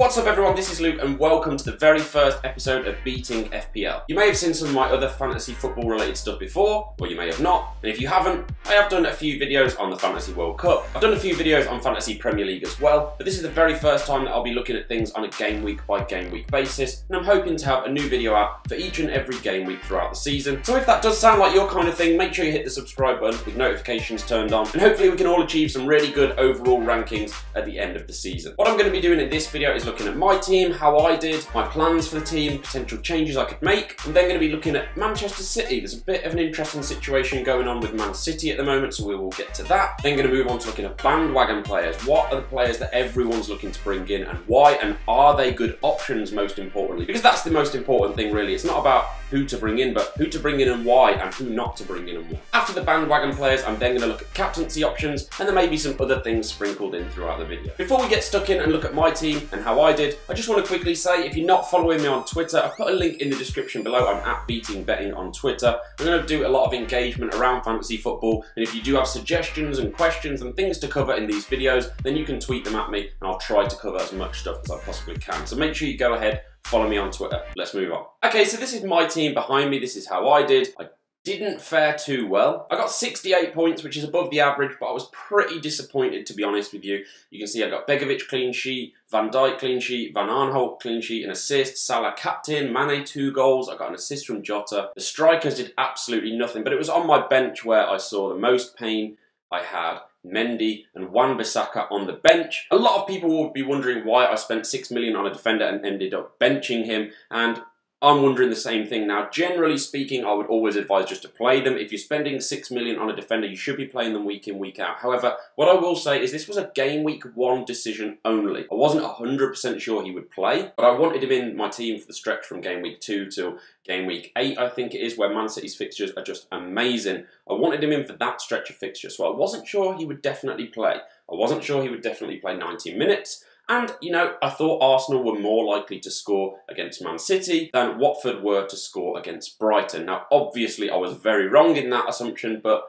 What's up everyone, this is Luke and welcome to the very first episode of Beating FPL. You may have seen some of my other fantasy football related stuff before, or you may have not, and if you haven't, I have done a few videos on the Fantasy World Cup. I've done a few videos on Fantasy Premier League as well, but this is the very first time that I'll be looking at things on a game week by game week basis, and I'm hoping to have a new video out for each and every game week throughout the season. So if that does sound like your kind of thing, make sure you hit the subscribe button with notifications turned on, and hopefully we can all achieve some really good overall rankings at the end of the season. What I'm going to be doing in this video is looking at my team, how I did, my plans for the team, potential changes I could make. I'm then going to be looking at Manchester City. There's a bit of an interesting situation going on with Man City at the moment, so we will get to that. Then going to move on to looking at bandwagon players. What are the players that everyone's looking to bring in and why, and are they good options most importantly? Because that's the most important thing really. It's not about who to bring in, but who to bring in and why, and who not to bring in and why. After the bandwagon players, I'm then going to look at captaincy options, and there may be some other things sprinkled in throughout the video. Before we get stuck in and look at my team and how I did, I just want to quickly say, if you're not following me on Twitter, I've put a link in the description below. I'm at Beating Betting on Twitter. I'm going to do a lot of engagement around fantasy football, and if you do have suggestions and questions and things to cover in these videos, then you can tweet them at me, and I'll try to cover as much stuff as I possibly can. So make sure you go ahead, follow me on Twitter. Let's move on. Okay, so this is my team behind me. This is how I did. I didn't fare too well. I got 68 points, which is above the average, but I was pretty disappointed, to be honest with you. You can see I got Begovic clean sheet, Van Dijk clean sheet, Van Aanholt clean sheet, an assist, Salah captain, Mane 2 goals, I got an assist from Jota. The strikers did absolutely nothing, but it was on my bench where I saw the most pain. I had Mendy and Wan-Bissaka on the bench. A lot of people will be wondering why I spent 6 million on a defender and ended up benching him, and I'm wondering the same thing now. Generally speaking, I would always advise just to play them. If you're spending 6 million on a defender, you should be playing them week in, week out. However, what I will say is this was a game week 1 decision only. I wasn't 100% sure he would play, but I wanted him in my team for the stretch from game week 2 till game week 8, I think it is, where Man City's fixtures are just amazing. I wanted him in for that stretch of fixtures, so I wasn't sure he would definitely play. I wasn't sure he would definitely play 90 minutes. And, you know, I thought Arsenal were more likely to score against Man City than Watford were to score against Brighton. Now, obviously, I was very wrong in that assumption, but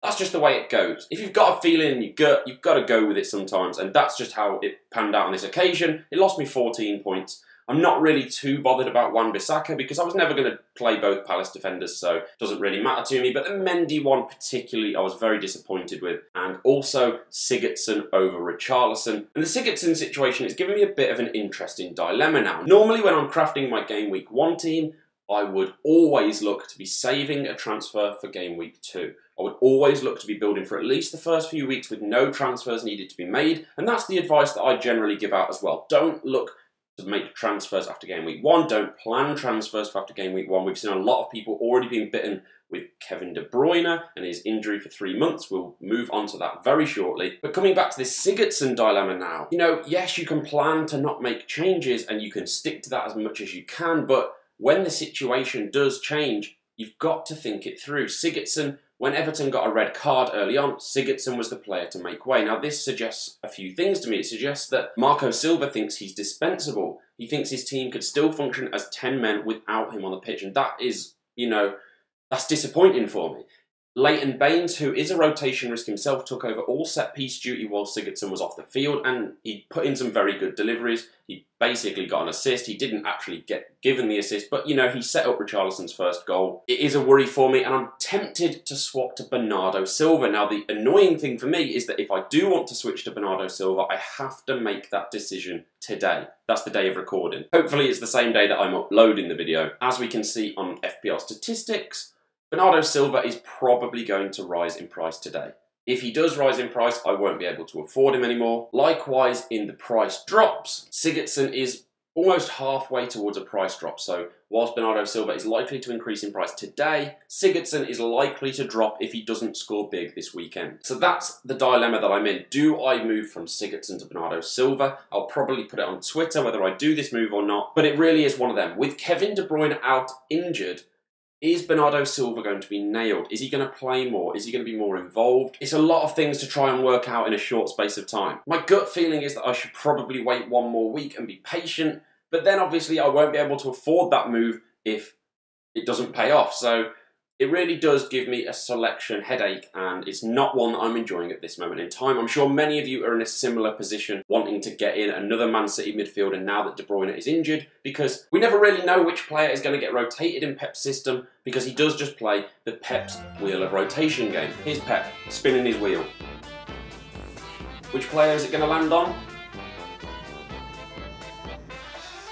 that's just the way it goes. If you've got a feeling, you've got to go with it sometimes, and that's just how it panned out on this occasion. It lost me 14 points. I'm not really too bothered about Wan-Bissaka because I was never going to play both Palace defenders, so it doesn't really matter to me. But the Mendy one particularly, I was very disappointed with. And also Sigurdsson over Richarlison. And the Sigurdsson situation is giving me a bit of an interesting dilemma now. Normally when I'm crafting my game week 1 team, I would always look to be saving a transfer for game week 2. I would always look to be building for at least the first few weeks with no transfers needed to be made. And that's the advice that I generally give out as well. Don't look to make transfers after game week 1. Don't plan transfers for after game week 1. We've seen a lot of people already being bitten with Kevin De Bruyne and his injury for 3 months. We'll move on to that very shortly. But coming back to this Sigurdsson dilemma now, you know, yes, you can plan to not make changes and you can stick to that as much as you can, but when the situation does change, you've got to think it through. Sigurdsson, when Everton got a red card early on, Sigurdsson was the player to make way. Now, this suggests a few things to me. It suggests that Marco Silva thinks he's dispensable. He thinks his team could still function as 10 men without him on the pitch. And that is, you know, that's disappointing for me. Leighton Baines, who is a rotation risk himself, took over all set-piece duty while Sigurdsson was off the field, and he put in some very good deliveries. He basically got an assist. He didn't actually get given the assist, but, you know, he set up Richarlison's first goal. It is a worry for me, and I'm tempted to swap to Bernardo Silva. Now, the annoying thing for me is that if I do want to switch to Bernardo Silva, I have to make that decision today. That's the day of recording. Hopefully, it's the same day that I'm uploading the video. As we can see on FPL statistics, Bernardo Silva is probably going to rise in price today. If he does rise in price, I won't be able to afford him anymore. Likewise, in the price drops, Sigurdsson is almost halfway towards a price drop. So whilst Bernardo Silva is likely to increase in price today, Sigurdsson is likely to drop if he doesn't score big this weekend. So that's the dilemma that I'm in. Do I move from Sigurdsson to Bernardo Silva? I'll probably put it on Twitter whether I do this move or not, but it really is one of them. With Kevin De Bruyne out injured, is Bernardo Silva going to be nailed? Is he going to play more? Is he going to be more involved? It's a lot of things to try and work out in a short space of time. My gut feeling is that I should probably wait 1 more week and be patient, but then obviously I won't be able to afford that move if it doesn't pay off. So It really does give me a selection headache, and it's not one that I'm enjoying at this moment in time. I'm sure many of you are in a similar position, wanting to get in another Man City midfielder now that De Bruyne is injured, because we never really know which player is going to get rotated in Pep's system, because he does just play the Pep's wheel of rotation game. Here's Pep, spinning his wheel. Which player is it going to land on?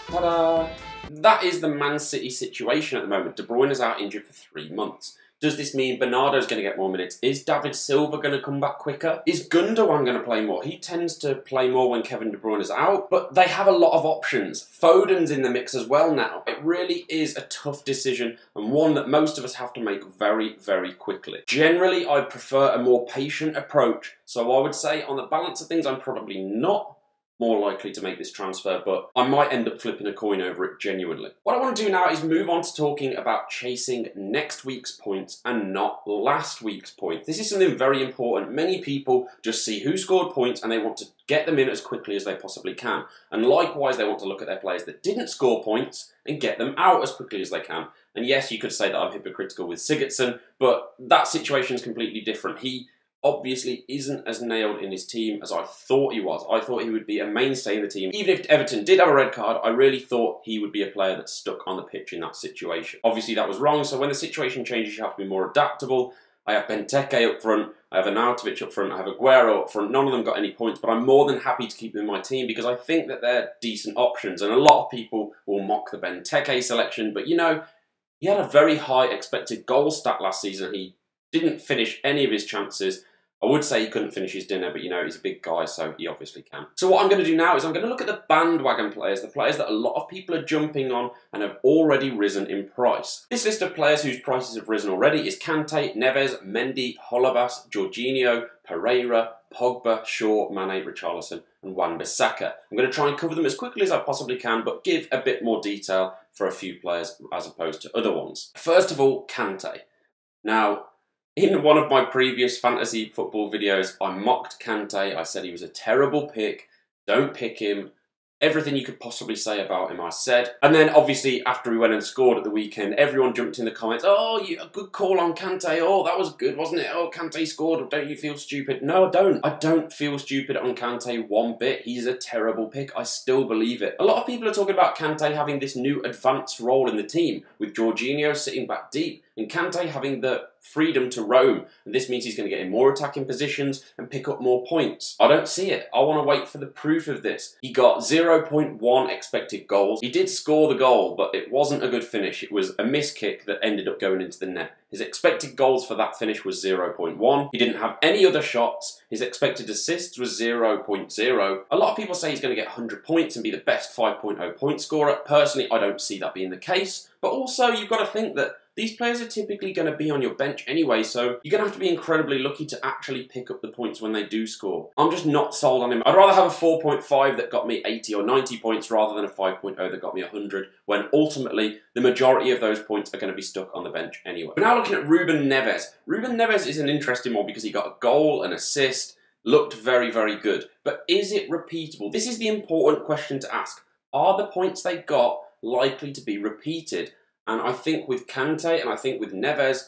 Ta-da! That is the Man City situation at the moment. De Bruyne is out injured for 3 months. Does this mean Bernardo's going to get more minutes? Is David Silva going to come back quicker? Is Gundogan going to play more? He tends to play more when Kevin De Bruyne is out, but they have a lot of options. Foden's in the mix as well now. It really is a tough decision, and one that most of us have to make very, very quickly. Generally, I prefer a more patient approach, so I would say on the balance of things, I'm probably not more likely to make this transfer, but I might end up flipping a coin over it genuinely. What I want to do now is move on to talking about chasing next week's points and not last week's points. This is something very important. Many people just see who scored points and they want to get them in as quickly as they possibly can. And likewise, they want to look at their players that didn't score points and get them out as quickly as they can. And yes, you could say that I'm hypocritical with Sigurdsson, but that situation is completely different. He obviously isn't as nailed in his team as I thought he was. I thought he would be a mainstay in the team. Even if Everton did have a red card, I really thought he would be a player that stuck on the pitch in that situation. Obviously that was wrong, so when the situation changes you have to be more adaptable. I have Benteke up front, I have Arnautovic up front, I have Aguero up front. None of them got any points, but I'm more than happy to keep them in my team because I think that they're decent options, and a lot of people will mock the Benteke selection, but you know, he had a very high expected goal stat last season. He didn't finish any of his chances. I would say he couldn't finish his dinner, but you know, he's a big guy, so he obviously can. So what I'm going to do now is I'm going to look at the bandwagon players, the players that a lot of people are jumping on and have already risen in price. This list of players whose prices have risen already is Kante, Neves, Mendy, Holebas, Jorginho, Pereira, Pogba, Shaw, Mane, Richarlison and Wan-Bissaka. I'm going to try and cover them as quickly as I possibly can, but give a bit more detail for a few players as opposed to other ones. First of all, Kante. Now, in one of my previous fantasy football videos, I mocked Kante. I said he was a terrible pick. Don't pick him. Everything you could possibly say about him, I said. And then, obviously, after he went and scored at the weekend, everyone jumped in the comments, oh, a good call on Kante. Oh, that was good, wasn't it? Oh, Kante scored. Don't you feel stupid? No, I don't. I don't feel stupid on Kante one bit. He's a terrible pick. I still believe it. A lot of people are talking about Kante having this new advanced role in the team, with Jorginho sitting back deep, and Kante having the freedom to roam, and this means he's going to get in more attacking positions and pick up more points. I don't see it. I want to wait for the proof of this. He got 0.1 expected goals. He did score the goal, but it wasn't a good finish. It was a missed kick that ended up going into the net. His expected goals for that finish was 0.1. He didn't have any other shots. His expected assists was 0.0. A lot of people say he's going to get 100 points and be the best 5.0 point scorer. Personally, I don't see that being the case. But also, you've got to think that these players are typically going to be on your bench anyway, so you're going to have to be incredibly lucky to actually pick up the points when they do score. I'm just not sold on him. I'd rather have a 4.5 that got me 80 or 90 points rather than a 5.0 that got me 100, when ultimately the majority of those points are going to be stuck on the bench anyway. We're now looking at Ruben Neves. Ruben Neves is an interesting one because he got a goal, an assist, looked very, very good. But is it repeatable? This is the important question to ask. Are the points they got likely to be repeated? And I think with Kante and I think with Neves,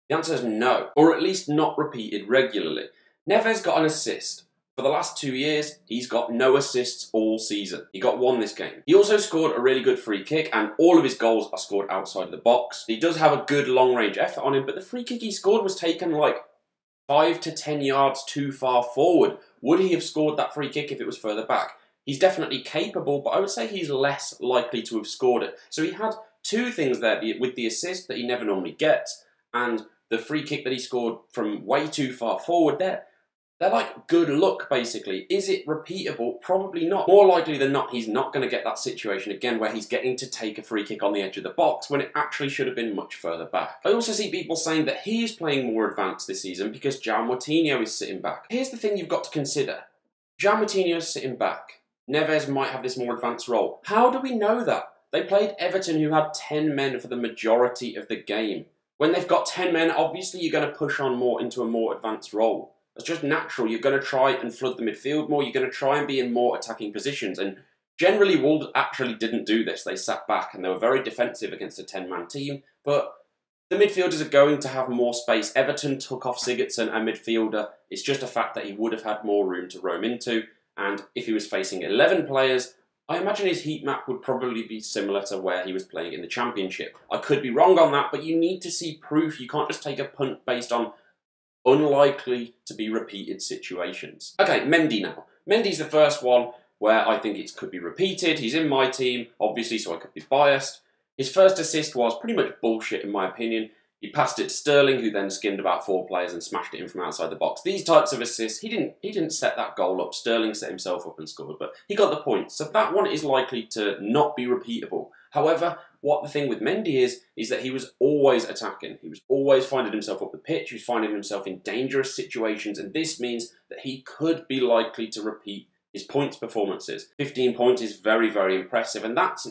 the answer is no, or at least not repeated regularly. Neves got an assist. For the last 2 years, he's got no assists all season. He got one this game. He also scored a really good free kick, and all of his goals are scored outside of the box. He does have a good long-range effort on him, but the free kick he scored was taken like 5 to 10 yards too far forward. Would he have scored that free kick if it was further back? He's definitely capable, but I would say he's less likely to have scored it. So he had two things there, with the assist that he never normally gets and the free kick that he scored from way too far forward there. They're like good luck, basically. Is it repeatable? Probably not. More likely than not, he's not going to get that situation again where he's getting to take a free kick on the edge of the box when it actually should have been much further back. I also see people saying that he's playing more advanced this season because João Moutinho is sitting back. Here's the thing you've got to consider. João Moutinho is sitting back. Neves might have this more advanced role. How do we know that? They played Everton, who had 10 men for the majority of the game. When they've got 10 men, obviously you're going to push on more into a more advanced role. It's just natural. You're going to try and flood the midfield more. You're going to try and be in more attacking positions. And generally, Wolves actually didn't do this. They sat back and they were very defensive against a 10-man team. But The midfielders are going to have more space. Everton took off Sigurdsson, a midfielder. It's just a fact that he would have had more room to roam into, and if he was facing 11 players, I imagine his heat map would probably be similar to where he was playing in the Championship. I could be wrong on that, but you need to see proof. You can't just take a punt based on unlikely to be repeated situations. Okay, Mendy now. Mendy's the first one where I think it could be repeated. He's in my team, obviously, so I could be biased. His first assist was pretty much bullshit in my opinion. He passed it to Sterling, who then skinned about 4 players and smashed it in from outside the box. These types of assists, he didn't set that goal up. Sterling set himself up and scored, but he got the point. So that one is likely to not be repeatable. However, what the thing with Mendy is that he was always attacking. He was always finding himself up the pitch. He was finding himself in dangerous situations, and this means that he could be likely to repeat his points performances. 15 points is very, very impressive, and that's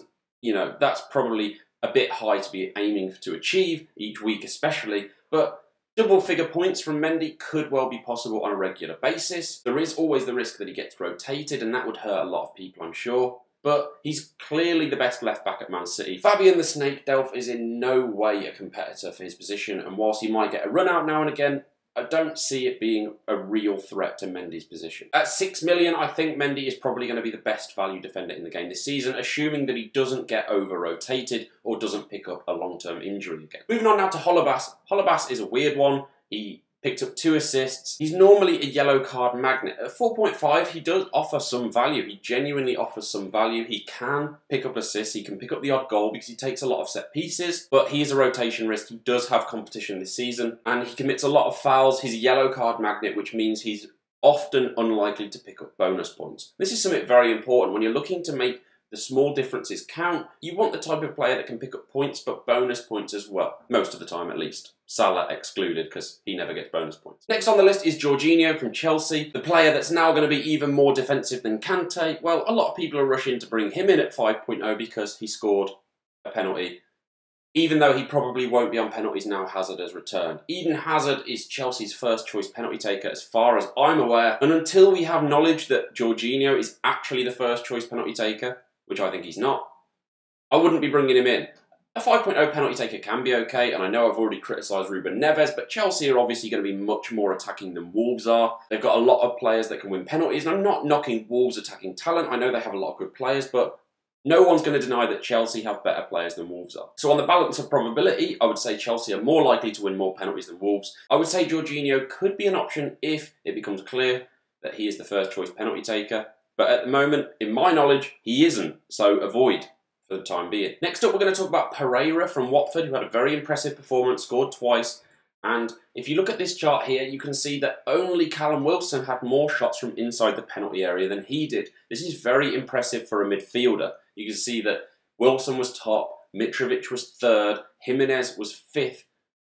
probably a bit high to be aiming to achieve each week especially, but double figure points from Mendy could well be possible on a regular basis. There is always the risk that he gets rotated, and that would hurt a lot of people, I'm sure. But he's clearly the best left-back at Man City. Fabian the Snake Delph is in no way a competitor for his position, and whilst he might get a run out now and again, I don't see it being a real threat to Mendy's position. At 6 million, I think Mendy is probably going to be the best value defender in the game this season, assuming that he doesn't get over-rotated or doesn't pick up a long-term injury again. Moving on now to Holebas. Holebas is a weird one. He picked up 2 assists. He's normally a yellow card magnet. At 4.5, he does offer some value. He genuinely offers some value. He can pick up assists. He can pick up the odd goal because he takes a lot of set pieces, but he is a rotation risk. He does have competition this season, and he commits a lot of fouls. He's a yellow card magnet, which means he's often unlikely to pick up bonus points. This is something very important. When you're looking to make the small differences count, you want the type of player that can pick up points, but bonus points as well. Most of the time, at least. Salah excluded, because he never gets bonus points. Next on the list is Jorginho from Chelsea, the player that's now going to be even more defensive than Kante. Well, a lot of people are rushing to bring him in at 5.0 because he scored a penalty, even though he probably won't be on penalties now Hazard has returned. Eden Hazard is Chelsea's first choice penalty taker as far as I'm aware, and until we have knowledge that Jorginho is actually the first choice penalty taker, which I think he's not, I wouldn't be bringing him in. A 5.0 penalty taker can be okay, and I know I've already criticised Ruben Neves, but Chelsea are obviously going to be much more attacking than Wolves are. They've got a lot of players that can win penalties, and I'm not knocking Wolves' attacking talent. I know they have a lot of good players, but no one's going to deny that Chelsea have better players than Wolves are. So on the balance of probability, I would say Chelsea are more likely to win more penalties than Wolves. I would say Jorginho could be an option if it becomes clear that he is the first choice penalty taker. But at the moment, in my knowledge, he isn't, so avoid for the time being. Next up, we're going to talk about Pereira from Watford, who had a very impressive performance, scored twice. And if you look at this chart here, you can see that only Callum Wilson had more shots from inside the penalty area than he did. This is very impressive for a midfielder. You can see that Wilson was top, Mitrovic was 3rd, Jimenez was 5th.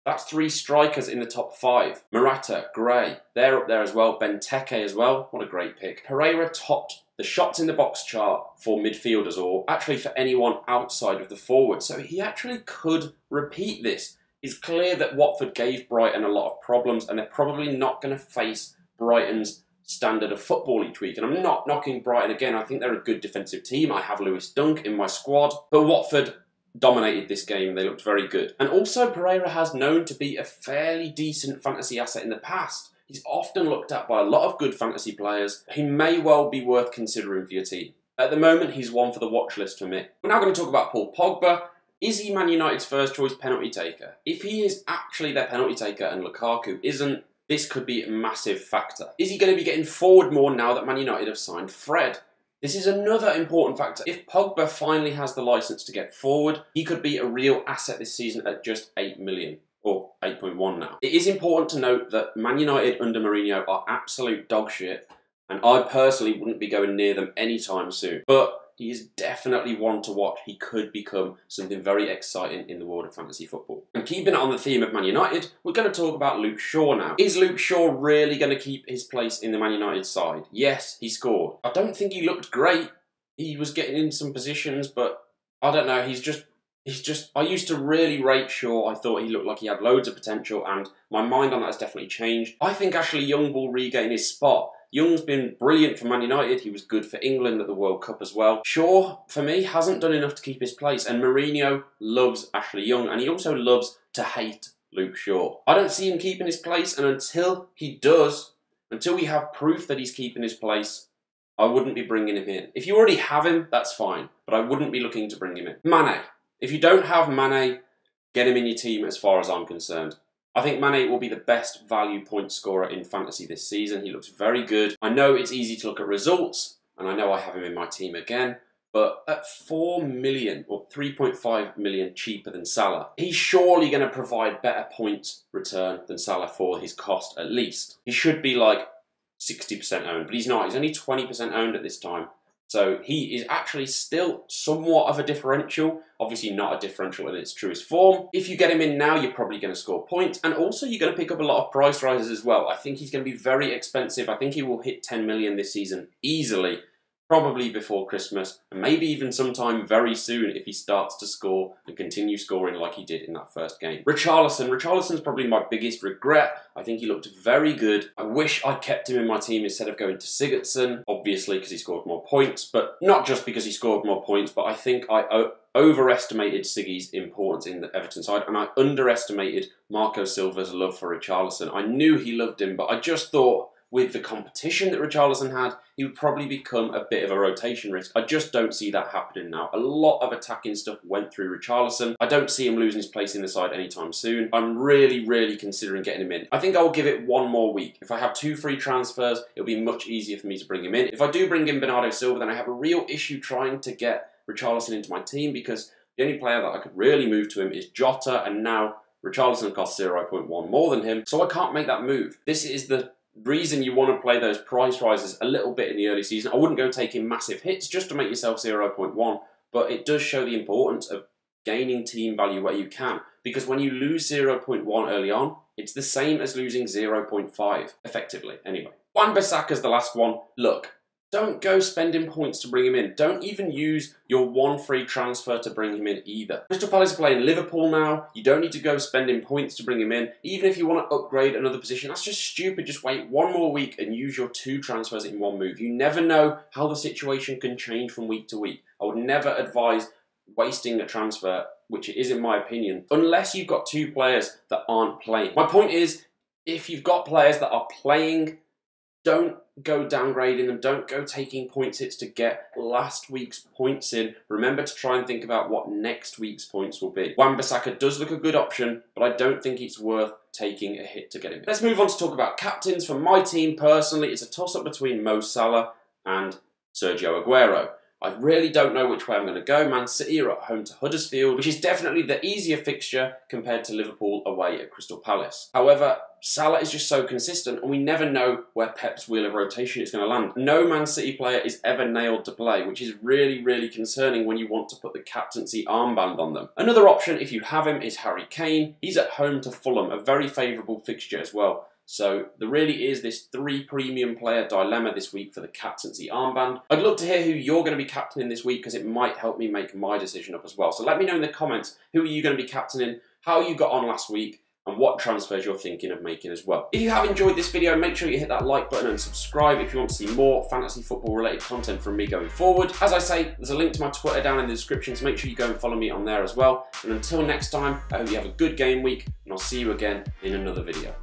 That's 3 strikers in the top 5. Morata, Gray, they're up there as well. Benteke as well. What a great pick. Pereira topped the shots in the box chart for midfielders, or actually for anyone outside of the forward. So he actually could repeat this. It's clear that Watford gave Brighton a lot of problems, and they're probably not going to face Brighton's standard of football each week. And I'm not knocking Brighton again. I think they're a good defensive team. I have Lewis Dunk in my squad. But Watford dominated this game. They looked very good. And also Pereira has known to be a fairly decent fantasy asset in the past. He's often looked at by a lot of good fantasy players. He may well be worth considering for your team. At the moment, he's one for the watch list for me. We're now going to talk about Paul Pogba. Is he Man United's first choice penalty taker? If he is actually their penalty taker and Lukaku isn't, this could be a massive factor. Is he going to be getting forward more now that Man United have signed Fred? This is another important factor. If Pogba finally has the licence to get forward, he could be a real asset this season at just 8 million, or 8.1 now. It is important to note that Man United under Mourinho are absolute dog shit, and I personally wouldn't be going near them anytime soon. But he is definitely one to watch. He could become something very exciting in the world of fantasy football. And keeping it on the theme of Man United, we're going to talk about Luke Shaw now. Is Luke Shaw really going to keep his place in the Man United side? Yes, he scored. I don't think he looked great. He was getting in some positions, but I don't know. He's just, I used to really rate Shaw. I thought he looked like he had loads of potential, and my mind on that has definitely changed. I think Ashley Young will regain his spot. Young's been brilliant for Man United. He was good for England at the World Cup as well. Shaw, for me, hasn't done enough to keep his place. And Mourinho loves Ashley Young, and he also loves to hate Luke Shaw. I don't see him keeping his place, and until he does, until we have proof that he's keeping his place, I wouldn't be bringing him in. If you already have him, that's fine, but I wouldn't be looking to bring him in. Mane. If you don't have Mane, get him in your team as far as I'm concerned. I think Mane will be the best value point scorer in fantasy this season. He looks very good. I know it's easy to look at results, and I know I have him in my team again, but at 4 million or 3.5 million cheaper than Salah, he's surely going to provide better points return than Salah for his cost at least. He should be like 60% owned, but he's not. He's only 20% owned at this time. So he is actually still somewhat of a differential. Obviously not a differential in its truest form. If you get him in now, you're probably going to score points. And also you're going to pick up a lot of price rises as well. I think he's going to be very expensive. I think he will hit 10 million this season easily. Probably before Christmas, and maybe even sometime very soon if he starts to score and continue scoring like he did in that first game. Richarlison's probably my biggest regret. I think he looked very good. I wish I kept him in my team instead of going to Sigurdsson, obviously because he scored more points, but not just because he scored more points, but I think I overestimated Siggy's importance in the Everton side, and I underestimated Marco Silva's love for Richarlison. I knew he loved him, but I just thought with the competition that Richarlison had, he would probably become a bit of a rotation risk. I just don't see that happening now. A lot of attacking stuff went through Richarlison. I don't see him losing his place in the side anytime soon. I'm really considering getting him in. I think I'll give it one more week. If I have 2 free transfers, it'll be much easier for me to bring him in. If I do bring in Bernardo Silva, then I have a real issue trying to get Richarlison into my team because the only player that I could really move to him is Jota, and now Richarlison costs 0.1 more than him, so I can't make that move. This is the reason you want to play those price rises a little bit in the early season. I wouldn't go taking massive hits just to make yourself 0.1, but it does show the importance of gaining team value where you can, because when you lose 0.1 early on, it's the same as losing 0.5, effectively, anyway. Wan-Bissaka's the last one. Look, don't go spending points to bring him in. Don't even use your 1 free transfer to bring him in either. Crystal Palace are playing Liverpool now. You don't need to go spending points to bring him in. Even if you want to upgrade another position, that's just stupid. Just wait 1 more week and use your 2 transfers in 1 move. You never know how the situation can change from week to week. I would never advise wasting a transfer, which it is in my opinion, unless you've got 2 players that aren't playing. My point is, if you've got players that are playing, don't go downgrading them, don't go taking points hits to get last week's points in. Remember to try and think about what next week's points will be. Wan-Bissaka does look a good option, but I don't think it's worth taking a hit to get him in. Let's move on to talk about captains. For my team personally, it's a toss-up between Mo Salah and Sergio Aguero. I really don't know which way I'm going to go. Man City are at home to Huddersfield, which is definitely the easier fixture compared to Liverpool away at Crystal Palace. However, Salah is just so consistent, and we never know where Pep's wheel of rotation is going to land. No Man City player is ever nailed to play, which is really concerning when you want to put the captaincy armband on them. Another option, if you have him, is Harry Kane. He's at home to Fulham, a very favourable fixture as well. So there really is this 3 premium player dilemma this week for the captaincy armband. I'd love to hear who you're going to be captaining this week because it might help me make my decision up as well. So let me know in the comments, who are you going to be captaining, how you got on last week, and what transfers you're thinking of making as well. If you have enjoyed this video, make sure you hit that like button and subscribe if you want to see more fantasy football related content from me going forward. As I say, there's a link to my Twitter down in the description, so make sure you go and follow me on there as well. And until next time, I hope you have a good game week, and I'll see you again in another video.